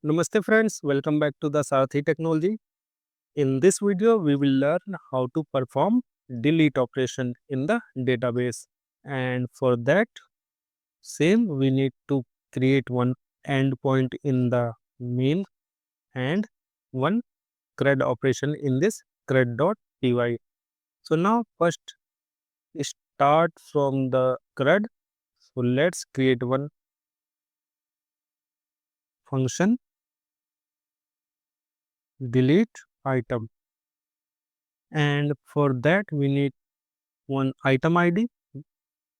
Namaste friends, welcome back to the Sarathi Technology. In this video, we will learn how to perform delete operation in the database. And for that, same we need to create one endpoint in the main and one CRUD operation in this crud.py. So now first start from the CRUD. So let's create one function delete item, and for that we need one item ID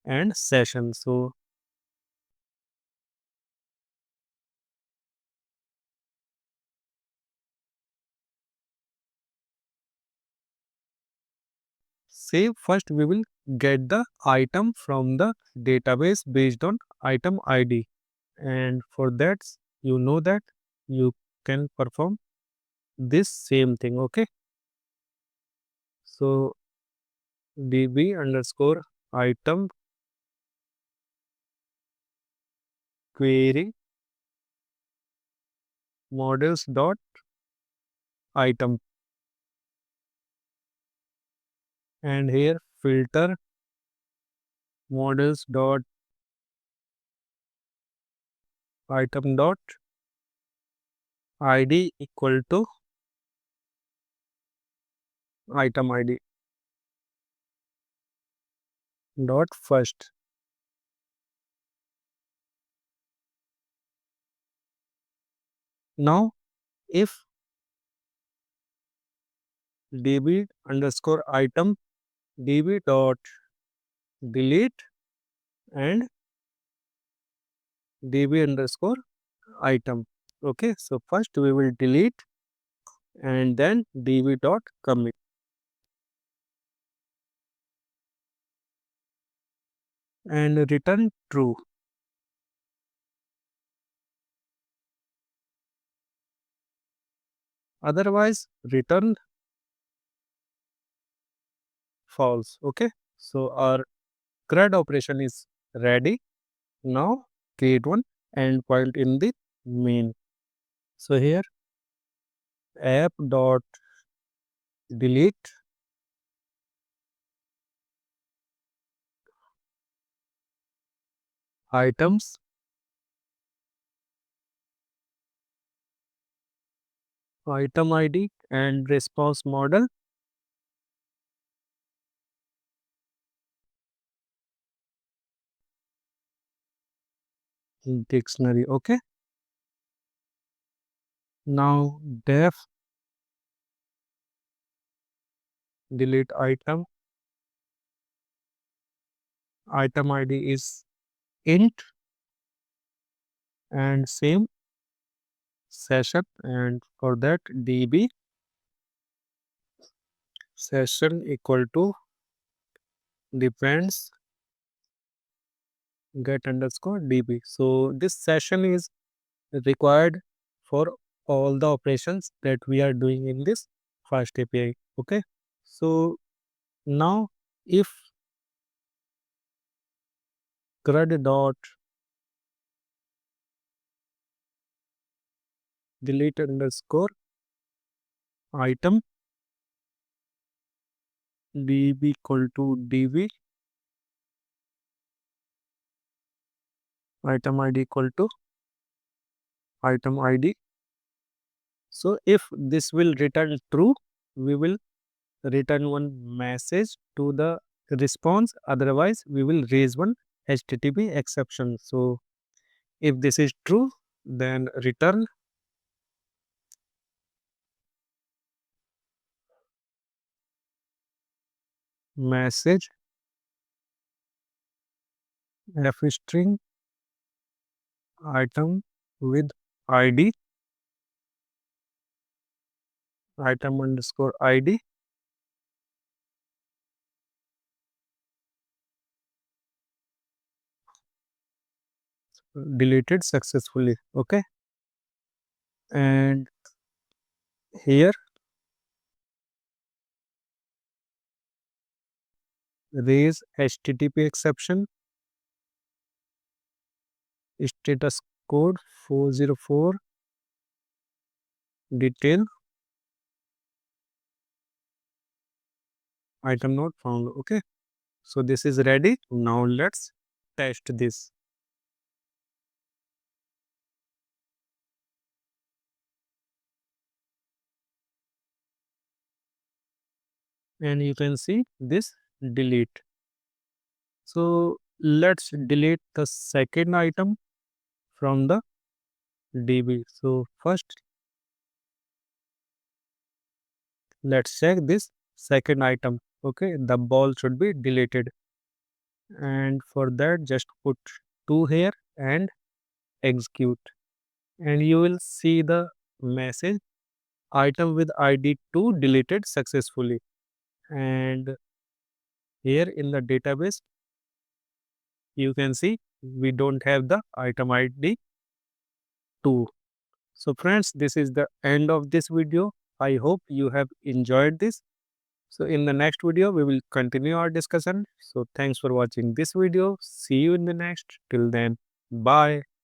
and session. So say first we will get the item from the database based on item ID, and for that you know that you can perform this same thing. Okay, so db underscore item query models dot item, and here filter models dot item dot id equal to item id dot first. Now if db underscore item db dot delete and db underscore item. Okay, so first we will delete and then db dot commit, and return true. Otherwise return false. Okay, so our CRUD operation is ready. Now create one endpoint in the main. So here app dot delete items item id and response model in dictionary. Okay, now def delete item id is int and same session, and for that db session equal to depends get underscore db. So this session is required for all the operations that we are doing in this fast API. Okay, so now if crud dot delete underscore item db equal to db item id equal to item id. So if this will return true, we will return one message to the response, otherwise we will raise one http exception. So if this is true, then return message f string item with id item underscore id deleted successfully. Okay, and here raise http exception status code 404 detail item not found. Okay, so this is ready. Now let's test this. And you can see this delete. So let's delete the second item from the DB. So first let's check this second item. Okay, the ball should be deleted, and for that just put 2 here and execute, and you will see the message item with ID 2 deleted successfully. And here in the database you can see we don't have the item ID 2. So friends, this is the end of this video. I hope you have enjoyed this. So in the next video, we will continue our discussion. So thanks for watching this video. See you in the next. Till then, bye.